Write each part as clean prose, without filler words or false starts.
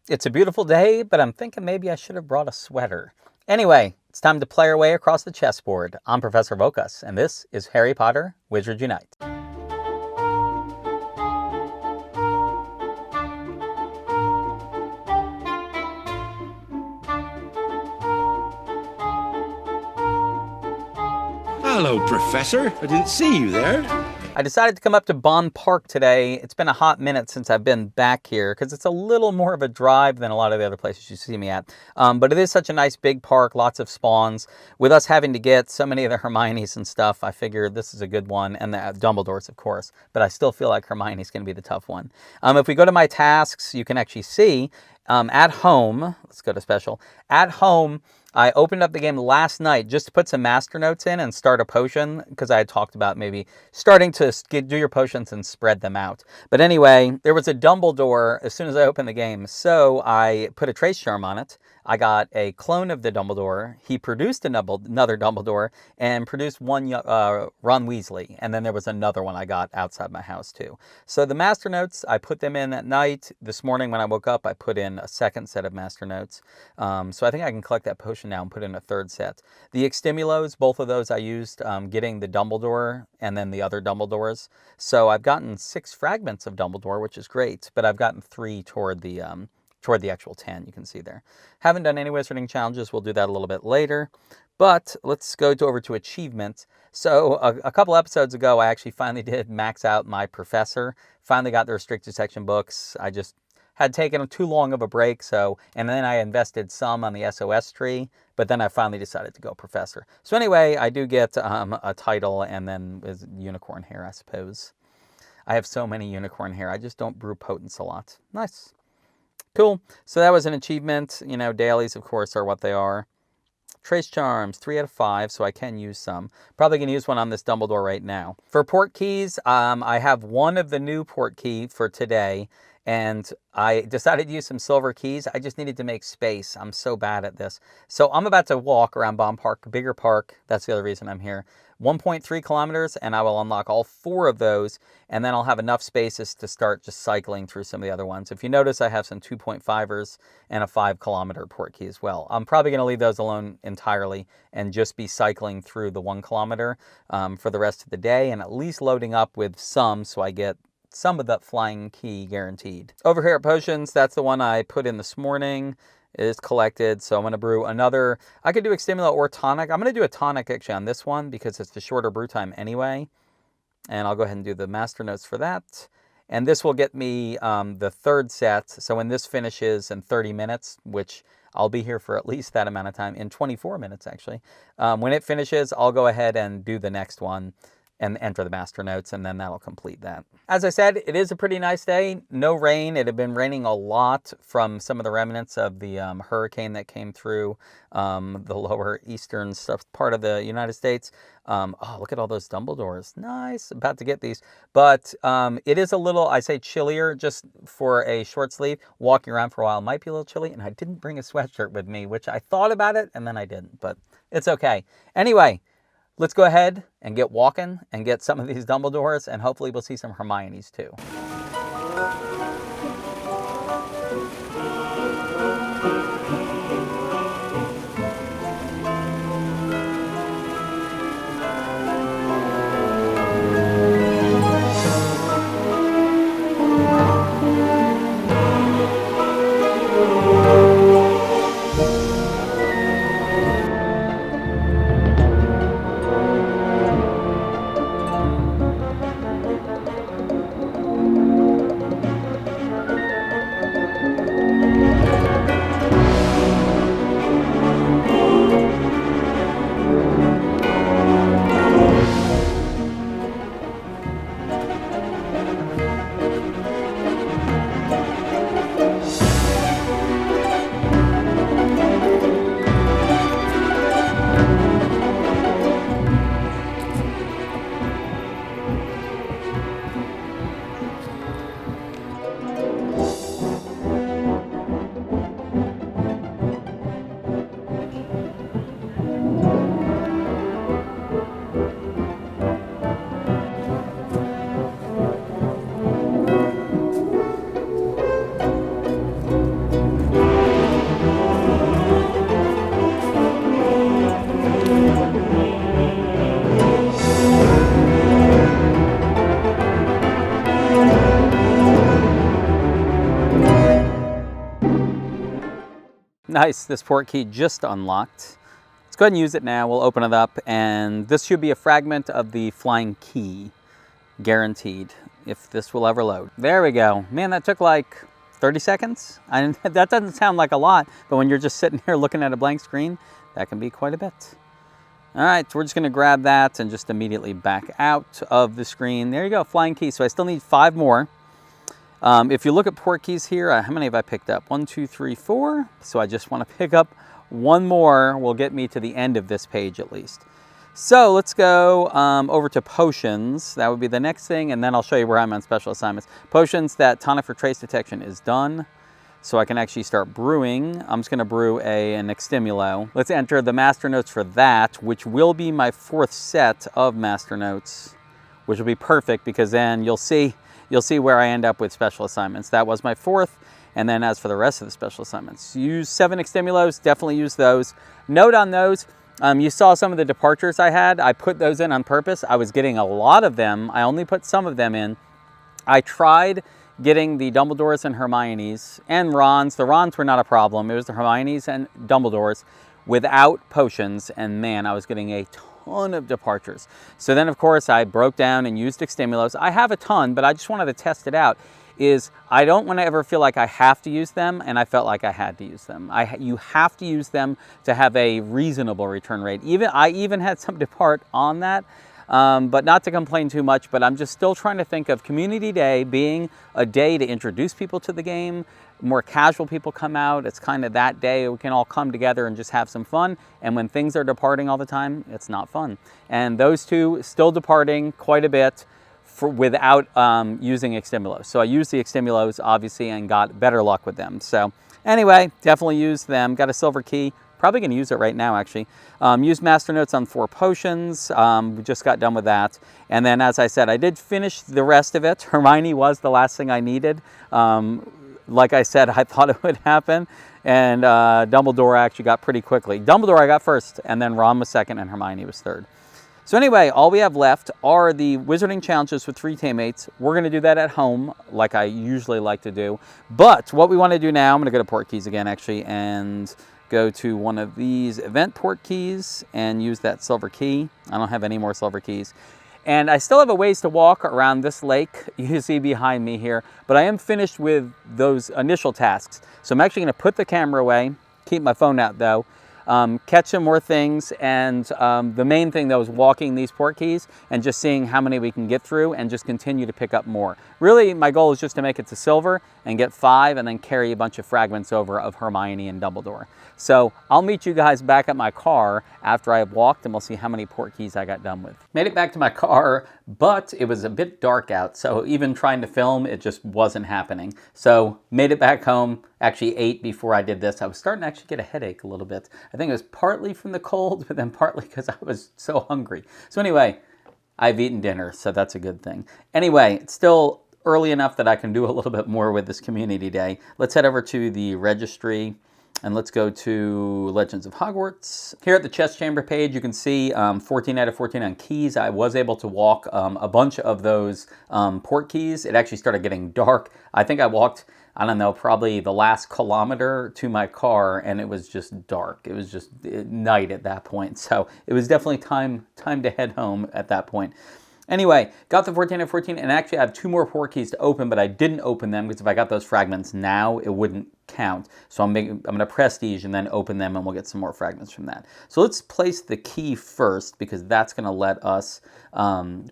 It's a beautiful day, but I'm thinking maybe I should have brought a sweater. Anyway, it's time to play our way across the chessboard. I'm Professor Voqas, and this is Harry Potter Wizards Unite. Hello, Professor. I didn't see you there. I decided to come up to Bond Park today. It's been a hot minute since I've been back here because it's a little more of a drive than a lot of the other places you see me at. But it is such a nice big park, lots of spawns. With us having to get so many of the Hermiones and stuff, I figured this is a good one. And the Dumbledores, of course. But I still feel like Hermione's going to be the tough one. If we go to my tasks, you can actually see at home, let's go to special. At home, I opened up the game last night just to put some master notes in and start a potion because I had talked about maybe starting to do your potions and spread them out. But anyway, there was a Dumbledore as soon as I opened the game, so I put a trace charm on it. I got a clone of the Dumbledore. He produced another Dumbledore and produced one Ron Weasley. And then there was another one I got outside my house too. So the master notes, I put them in at night. This morning when I woke up, I put in a second set of master notes. So I think I can collect that potion now and put in a third set. The Extimulos, both of those I used getting the Dumbledore and then the other Dumbledores. So I've gotten 6 fragments of Dumbledore, which is great, but I've gotten 3 toward the actual 10, you can see there. Haven't done any wizarding challenges. We'll do that a little bit later. But let's go over to achievements. So a couple episodes ago, I actually finally did max out my Professor. Finally got the restricted section books. I just had taken too long of a break, and then I invested some on the SOS tree, but then I finally decided to go Professor. So anyway, I do get a title and then is unicorn hair, I suppose. I have so many unicorn hair. I just don't brew potence a lot. Nice. Cool. So that was an achievement. You know, dailies, of course, are what they are. Trace charms, 3 out of 5, so I can use some. Probably going to use one on this Dumbledore right now. For port keys, I have one of the new port key for today, and I decided to use some silver keys. I just needed to make space. I'm so bad at this. So I'm about to walk around Bond Park, a bigger park. That's the other reason I'm here. 1.3 kilometers, and I will unlock all 4 of those, and then I'll have enough spaces to start just cycling through some of the other ones. If you notice, I have some 2.5ers and a 5-kilometer port key as well. I'm probably going to leave those alone entirely and just be cycling through the 1 kilometer for the rest of the day, and at least loading up with some so I get some of that flying key guaranteed. Over here at potions, that's the one I put in this morning. It is collected, so I'm going to brew another. I could do Extimula or tonic. I'm going to do a tonic actually on this one because it's the shorter brew time anyway. And I'll go ahead and do the master notes for that. And this will get me the third set. So when this finishes in 30 minutes, which I'll be here for at least that amount of time, in 24 minutes actually. When it finishes, I'll go ahead and do the next one and enter the master notes, and then that'll complete that. As I said, it is a pretty nice day. No rain. It had been raining a lot from some of the remnants of the hurricane that came through the lower eastern stuff part of the United States. Oh, look at all those Dumbledores. Nice. About to get these. But it is a little, I say chillier just for a short sleeve. Walking around for a while might be a little chilly, and I didn't bring a sweatshirt with me, which I thought about it, and then I didn't, but it's okay. Anyway, let's go ahead and get walking and get some of these Dumbledores, and hopefully we'll see some Hermiones too. Nice, this port key just unlocked. Let's go ahead and use it now. We'll open it up, and this should be a fragment of the flying key, guaranteed, if this will ever load. There we go. Man, that took like 30 seconds. That doesn't sound like a lot, but when you're just sitting here looking at a blank screen, that can be quite a bit. All right, so we're just gonna grab that and just immediately back out of the screen. There you go, flying key. So I still need 5 more. If you look at port keys here, how many have I picked up? 1, 2, 3, 4. So I just want to pick up one more. Will get me to the end of this page at least. So let's go over to potions. That would be the next thing, and then I'll show you where I'm on special assignments. Potions, that tonic for trace detection is done. So I can actually start brewing. I'm just going to brew an extimulo. Let's enter the master notes for that, which will be my 4th set of master notes, which will be perfect because then you'll see where I end up with special assignments. That was my 4th. And then as for the rest of the special assignments, use 7 extimulos, definitely use those. Note on those, you saw some of the departures I had. I put those in on purpose. I was getting a lot of them. I only put some of them in. I tried getting the Dumbledores and Hermiones and Rons. The Rons were not a problem. It was the Hermiones and Dumbledores without potions, and man, I was getting a ton of departures. So then, of course, I broke down and used extimulos. I have a ton, but I just wanted to test it out. I don't want to ever feel like I have to use them, and I felt like I had to use them. You have to use them to have a reasonable return rate. I even had some depart on that. But not to complain too much, but I'm just still trying to think of Community Day being a day to introduce people to the game. More casual people come out. It's kind of that day we can all come together and just have some fun. And when things are departing all the time, it's not fun. And those two still departing quite a bit without using extimulos. So I used the extimulos, obviously, and got better luck with them. So anyway, definitely use them. Got a silver key. Probably going to use it right now, actually. Use master notes on 4 potions. We just got done with that. And then, as I said, I did finish the rest of it. Hermione was the last thing I needed. Like I said, I thought it would happen. And Dumbledore actually got pretty quickly. Dumbledore I got first, and then Ron was second, and Hermione was third. So anyway, all we have left are the wizarding challenges with 3 teammates. We're going to do that at home, like I usually like to do. But what we want to do now, I'm going to go to port keys again, actually, and go to one of these event port keys and use that silver key. I don't have any more silver keys. And I still have a ways to walk around this lake you see behind me here, but I am finished with those initial tasks. So I'm actually going to put the camera away, keep my phone out though, catch some more things, and the main thing though is walking these port keys and just seeing how many we can get through and just continue to pick up more. Really, my goal is just to make it to silver and get 5 and then carry a bunch of fragments over of Hermione and Dumbledore. So I'll meet you guys back at my car after I've walked, and we'll see how many port keys I got done with. Made it back to my car, but it was a bit dark out, so even trying to film, it just wasn't happening. So made it back home, actually ate before I did this. I was starting to actually get a headache a little bit. I think it was partly from the cold, but then partly because I was so hungry. So anyway, I've eaten dinner, so that's a good thing. Anyway, it's still early enough that I can do a little bit more with this community day. Let's head over to the registry. And let's go to Legends of Hogwarts. Here at the chest chamber page, you can see 14 out of 14 on keys. I was able to walk a bunch of those port keys. It actually started getting dark. I think I walked, I don't know, probably the last kilometer to my car, and it was just dark. It was just night at that point. So it was definitely time to head home at that point. Anyway, got the 14 out of 14, and actually I have 2 more port keys to open, but I didn't open them because if I got those fragments now, it wouldn't count. So I'm going to prestige and then open them, and we'll get some more fragments from that. So let's place the key first, because that's going to let us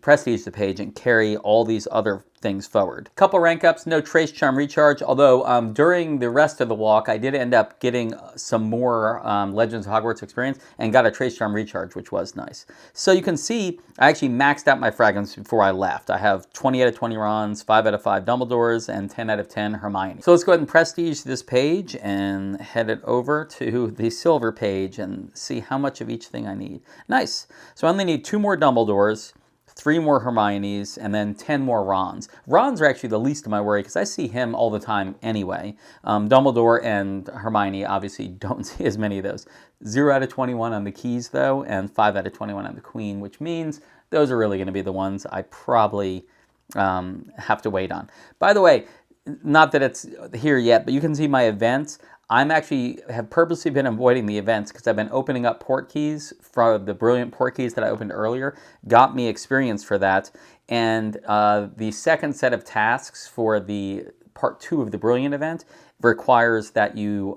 prestige the page and carry all these other things forward. Couple rank ups, no trace charm recharge, although during the rest of the walk, I did end up getting some more Legends of Hogwarts experience and got a trace charm recharge, which was nice. So you can see, I actually maxed out my fragments before I left. I have 20 out of 20 Rons, 5 out of 5 Dumbledores, and 10 out of 10 Hermione. So let's go ahead and prestige this page and head it over to the silver page and see how much of each thing I need. Nice. So I only need 2 more Dumbledores, 3 more Hermiones, and then 10 more Rons. Rons are actually the least of my worry because I see him all the time anyway. Dumbledore and Hermione obviously don't see as many of those. 0 out of 21 on the keys though, and 5 out of 21 on the queen, which means those are really going to be the ones I probably have to wait on. By the way, not that it's here yet, but you can see my events. I'm actually have purposely been avoiding the events because I've been opening up port keys from the brilliant port keys that I opened earlier, got me experience for that. And the second set of tasks for the part 2 of the brilliant event requires that you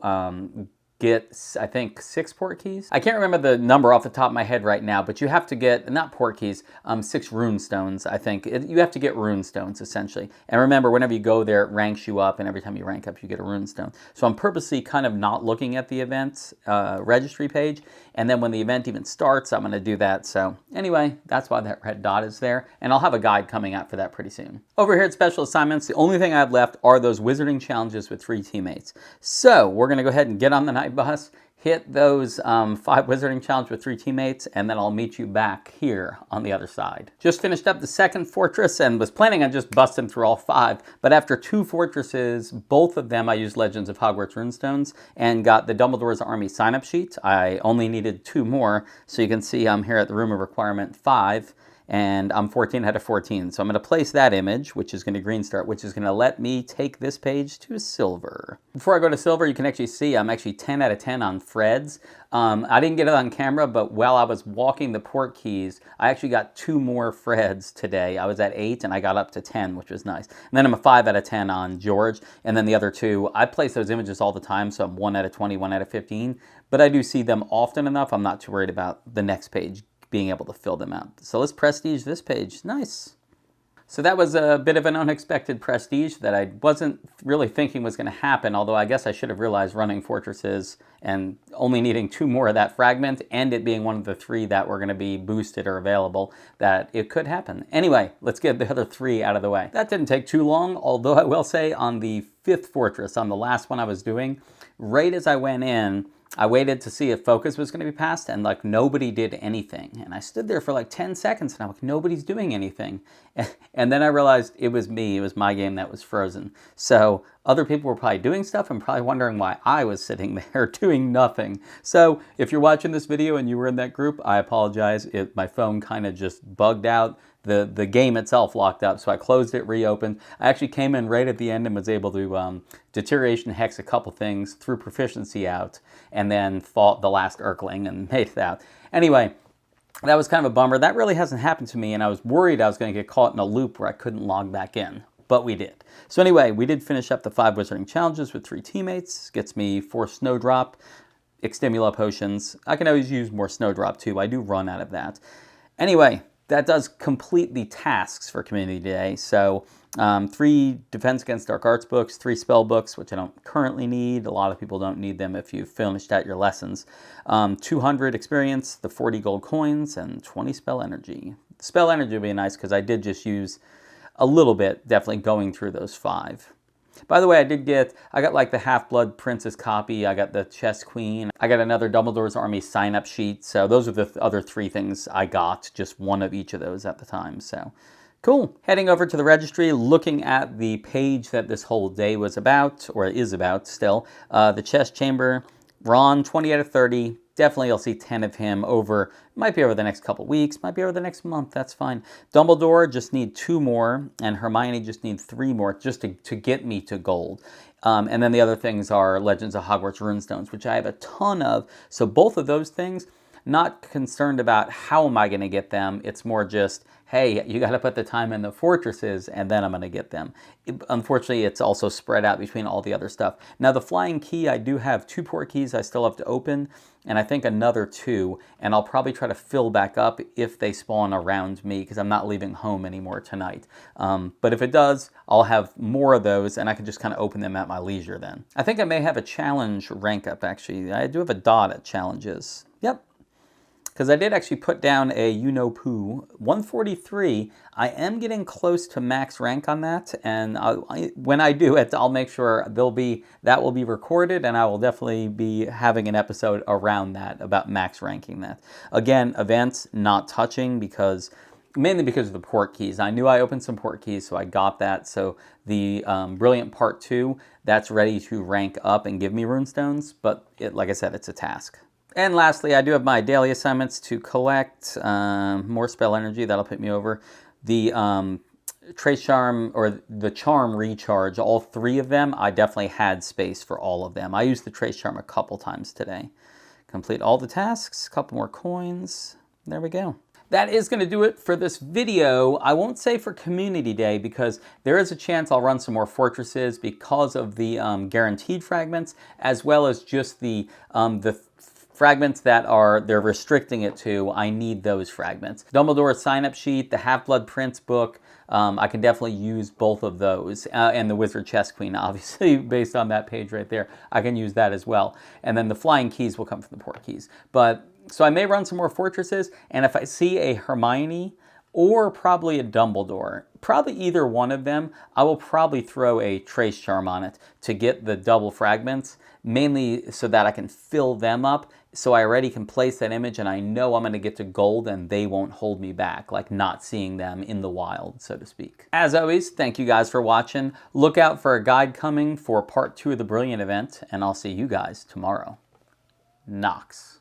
get, I think, 6 port keys. I can't remember the number off the top of my head right now, but you have to get, not port keys, 6 rune stones, I think. You have to get rune stones, essentially. And remember, whenever you go there, it ranks you up, and every time you rank up, you get a rune stone. So I'm purposely kind of not looking at the events registry page, and then when the event even starts, I'm going to do that. So anyway, that's why that red dot is there, and I'll have a guide coming out for that pretty soon. Over here at Special Assignments, the only thing I have left are those wizarding challenges with 3 teammates. So we're going to go ahead and get on the night bus, hit those 5 wizarding challenges with 3 teammates, and then I'll meet you back here on the other side. Just finished up the 2nd fortress and was planning on just busting through all 5, but after 2 fortresses, both of them I used Legends of Hogwarts runestones and got the Dumbledore's Army sign-up sheet. I only needed 2 more, so you can see I'm here at the room of requirement 5, and I'm 14 out of 14. So I'm going to place that image, which is going to green start, which is going to let me take this page to silver. Before I go to silver, you can actually see I'm actually 10 out of 10 on Fred's. I didn't get it on camera, but while I was walking the port keys, I actually got 2 more Fred's today. I was at 8 and I got up to 10, which was nice. And then I'm a 5 out of 10 on George. And then the other 2, I place those images all the time, so I'm 1 out of 20, 1 out of 15. But I do see them often enough. I'm not too worried about the next page being able to fill them out. So let's prestige this page. Nice. So that was a bit of an unexpected prestige that I wasn't really thinking was going to happen, although I guess I should have realized running fortresses and only needing 2 more of that fragment and it being one of the 3 that were going to be boosted or available, that it could happen. Anyway, let's get the other 3 out of the way. That didn't take too long, although I will say on the 5th fortress, on the last one I was doing, right as I went in, I waited to see if focus was going to be passed, and like nobody did anything. And I stood there for like 10 seconds, and I'm like, nobody's doing anything. And then I realized it was me. It was my game that was frozen. So other people were probably doing stuff and probably wondering why I was sitting there doing nothing. So if you're watching this video and you were in that group, I apologize. My phone kind of just bugged out. The game itself locked up, so I closed it, reopened. I actually came in right at the end and was able to deterioration hex a couple things, threw proficiency out, and then fought the last Urkling and made it out. Anyway, that was kind of a bummer. That really hasn't happened to me, and I was worried I was going to get caught in a loop where I couldn't log back in. But we did. So anyway, we did finish up the 5 wizarding challenges with 3 teammates. Gets me 4 snowdrop, extimula potions. I can always use more snowdrop too. I do run out of that. Anyway, that does complete the tasks for Community Day. So 3 Defense Against Dark Arts books, 3 spell books, which I don't currently need. A lot of people don't need them if you've finished out your lessons. 200 experience, the 40 gold coins, and 20 spell energy. Spell energy would be nice because I did just use a little bit, definitely going through those 5. By the way, I got like the Half-Blood Princess copy, I got the Chess Queen, I got another Dumbledore's Army sign-up sheet, so those are the other 3 things I got, just one of each of those at the time, so cool. Heading over to the registry, looking at the page that this whole day was about, or is about still, the Chess Chamber, Ron, 20 out of 30, definitely you'll see 10 of him over, might be over the next couple weeks, might be over the next month, that's fine. Dumbledore just need 2 more, and Hermione just need 3 more just to get me to gold. And then the other things are Legends of Hogwarts runestones, which I have a ton of. So both of those things, not concerned about how am I going to get them, it's more just, hey, you got to put the time in the fortresses and then I'm going to get them. Unfortunately, it's also spread out between all the other stuff. Now, the flying key, I do have 2 port keys I still have to open, and I think another 2, and I'll probably try to fill back up if they spawn around me because I'm not leaving home anymore tonight. But if it does, I'll have more of those and I can just kind of open them at my leisure then. I think I may have a challenge rank up actually. I do have a dot at challenges. Yep. Because I did actually put down a you-know-poo, 143. I am getting close to max rank on that, and when I do it, I'll make sure that will be recorded, and I will definitely be having an episode around that, about max ranking that. Again, events not touching, mainly because of the port keys. I knew I opened some port keys, so I got that. So the Brilliant Part 2, that's ready to rank up and give me runestones, but like I said, it's a task. And lastly, I do have my daily assignments to collect more spell energy. That'll put me over. The Trace Charm or the Charm Recharge, all 3 of them, I definitely had space for all of them. I used the Trace Charm a couple times today. Complete all the tasks, a couple more coins. There we go. That is going to do it for this video. I won't say for Community Day because there is a chance I'll run some more fortresses because of the guaranteed fragments, as well as just the fragments that they're restricting it to. I need those fragments. Dumbledore's sign-up sheet, the Half-Blood Prince book, I can definitely use both of those. And the Wizard Chess Queen, obviously, based on that page right there. I can use that as well. And then the flying keys will come from the port keys. So I may run some more fortresses, and if I see a Hermione or probably a Dumbledore, probably either one of them, I will probably throw a Trace Charm on it to get the double fragments, mainly so that I can fill them up, so I already can place that image and I know I'm going to get to gold and they won't hold me back, like not seeing them in the wild, so to speak. As always, thank you guys for watching. Look out for a guide coming for part 2 of the Brilliant event, and I'll see you guys tomorrow. Nox.